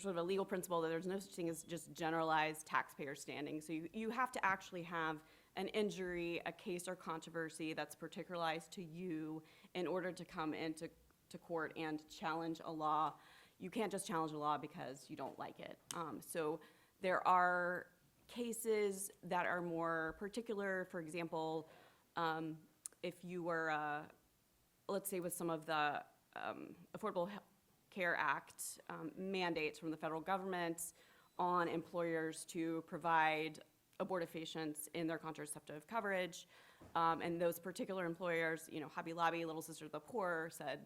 sort of a legal principle that there's no such thing as just generalized taxpayer standing. So you have to actually have an injury, a case or controversy that's particularized to you in order to come into court and challenge a law. You can't just challenge a law because you don't like it. So there are cases that are more particular. For example, if you were, let's say with some of the Affordable Care Act mandates from the federal government on employers to provide abortifacients in their contraceptive coverage. And those particular employers, Hobby Lobby, Little Sister of the Poor said,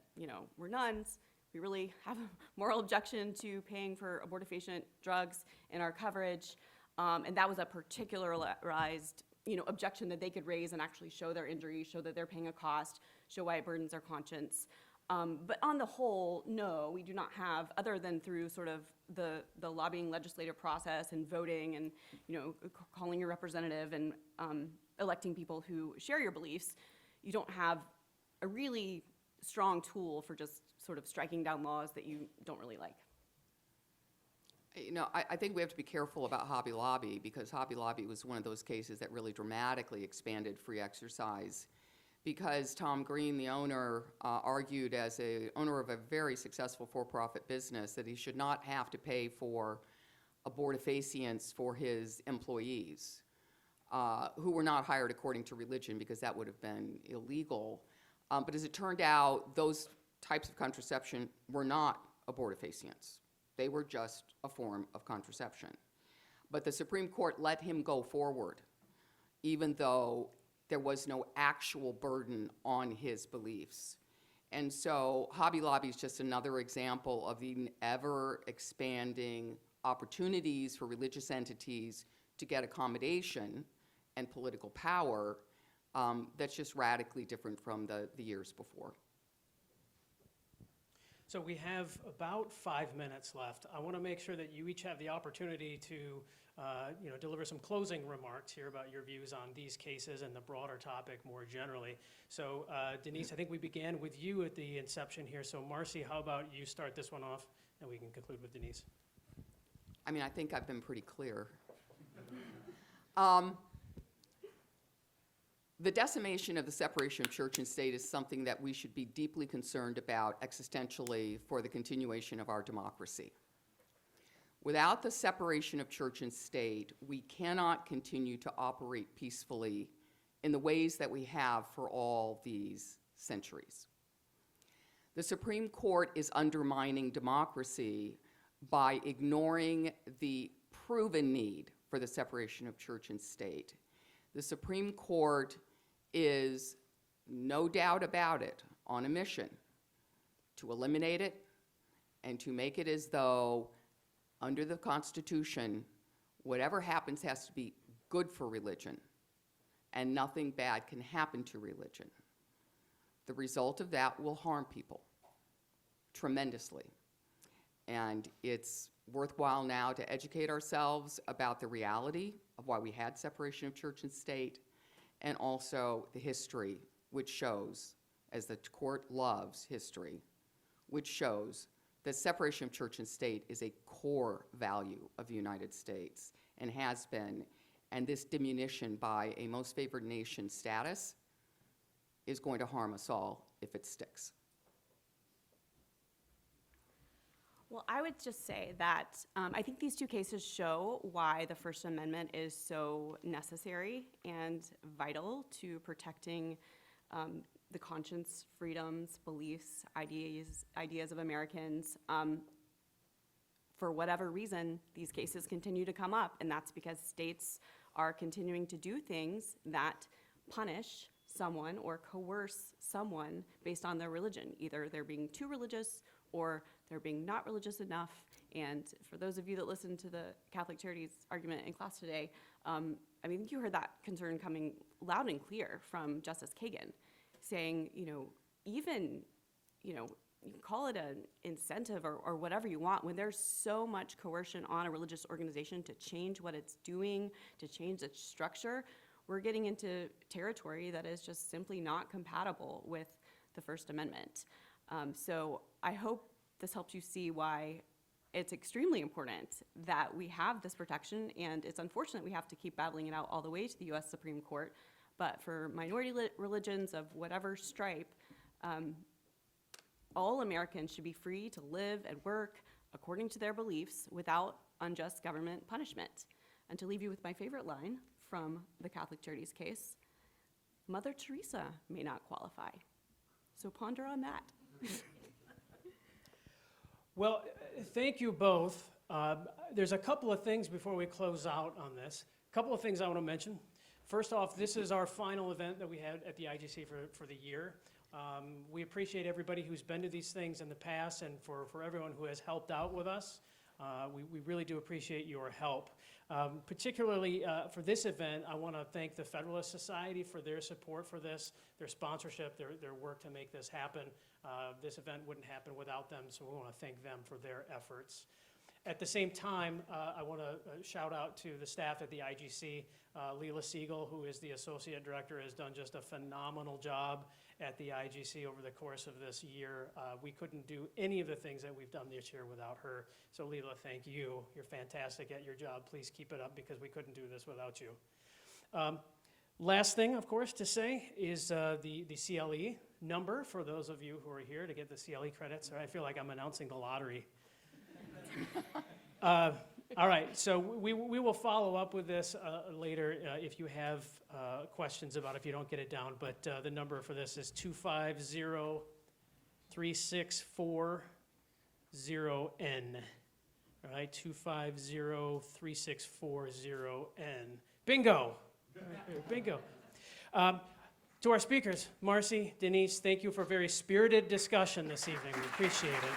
we're nuns. We really have a moral objection to paying for abortifacient drugs in our coverage. And that was a particularized objection that they could raise and actually show their injury, show that they're paying a cost, show why it burdens their conscience. But on the whole, no, we do not have, other than through sort of the lobbying legislative process and voting and, calling your representative and electing people who share your beliefs, you don't have a really strong tool for just sort of striking down laws that you don't really like. I think we have to be careful about Hobby Lobby, because Hobby Lobby was one of those cases that really dramatically expanded free exercise, because Tom Green, the owner, argued as a owner of a very successful for-profit business that he should not have to pay for abortifacients for his employees, who were not hired according to religion, because that would have been illegal. But as it turned out, those types of contraception were not abortifacients. They were just a form of contraception. But the Supreme Court let him go forward, even though there was no actual burden on his beliefs. And so Hobby Lobby is just another example of the ever-expanding opportunities for religious entities to get accommodation and political power that's just radically different from the years before. So we have about 5 minutes left. I want to make sure that you each have the opportunity to deliver some closing remarks here about your views on these cases and the broader topic more generally. So Denise, I think we began with you at the inception here. So Marci, how about you start this one off and we can conclude with Denise. I think I've been pretty clear. The decimation of the separation of church and state is something that we should be deeply concerned about existentially for the continuation of our democracy. Without the separation of church and state, we cannot continue to operate peacefully in the ways that we have for all these centuries. The Supreme Court is undermining democracy by ignoring the proven need for the separation of church and state. The Supreme Court is, no doubt about it, on a mission to eliminate it and to make it as though, under the Constitution, whatever happens has to be good for religion and nothing bad can happen to religion. The result of that will harm people tremendously. And it's worthwhile now to educate ourselves about the reality of why we had separation of church and state, and also the history, which shows, as the court loves history, which shows that separation of church and state is a core value of the United States and has been, and this diminution by a most favored nation status is going to harm us all if it sticks. Well, I would just say that I think these two cases show why the First Amendment is so necessary and vital to protecting the conscience, freedoms, beliefs, ideas of Americans. For whatever reason, these cases continue to come up, and that's because states are continuing to do things that punish someone or coerce someone based on their religion. Either they're being too religious or they're being not religious enough. And for those of you that listened to the Catholic Charities argument in class today, I mean, you heard that concern coming loud and clear from Justice Kagan, saying, even, you can call it an incentive or whatever you want, when there's so much coercion on a religious organization to change what it's doing, to change its structure, we're getting into territory that is just simply not compatible with the First Amendment. So I hope this helps you see why it's extremely important that we have this protection, and it's unfortunate we have to keep battling it out all the way to the U.S. Supreme Court. But for minority religions of whatever stripe, all Americans should be free to live and work according to their beliefs without unjust government punishment. And to leave you with my favorite line from the Catholic Charities case, Mother Teresa may not qualify. So ponder on that. Well, thank you both. There's a couple of things before we close out on this. A couple of things I want to mention. First off, this is our final event that we had at the IGC for the year. We appreciate everybody who's been to these things in the past, and for everyone who has helped out with us. We really do appreciate your help. Particularly for this event, I want to thank the Federalist Society for their support for this, their sponsorship, their work to make this happen. This event wouldn't happen without them, so we want to thank them for their efforts. At the same time, I want to shout out to the staff at the IGC. Leela Siegel, who is the Associate Director, has done just a phenomenal job at the IGC over the course of this year. We couldn't do any of the things that we've done this year without her. So Leela, thank you. You're fantastic at your job. Please keep it up because we couldn't do this without you. Last thing, of course, to say is the CLE number for those of you who are here to get the CLE credits. I feel like I'm announcing the lottery. All right, so we will follow up with this later if you have questions about it, if you don't get it down. But the number for this is 250-364-0N. All right, 250-3640N. Bingo! Bingo. To our speakers, Marci, Denise, thank you for a very spirited discussion this evening. We appreciate it.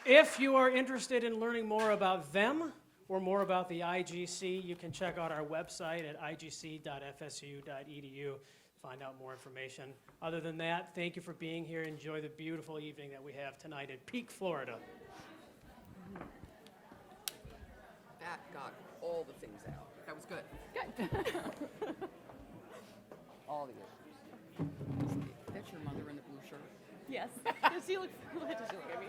If you are interested in learning more about them or more about the IGC, you can check out our website at igc.fsu.edu. Find out more information. Other than that, thank you for being here. Enjoy the beautiful evening that we have tonight in Peak, Florida. That got all the things out. That was good. Good. All the issues. That's your mother in the blue shirt? Yes. She looks, what does she look at me?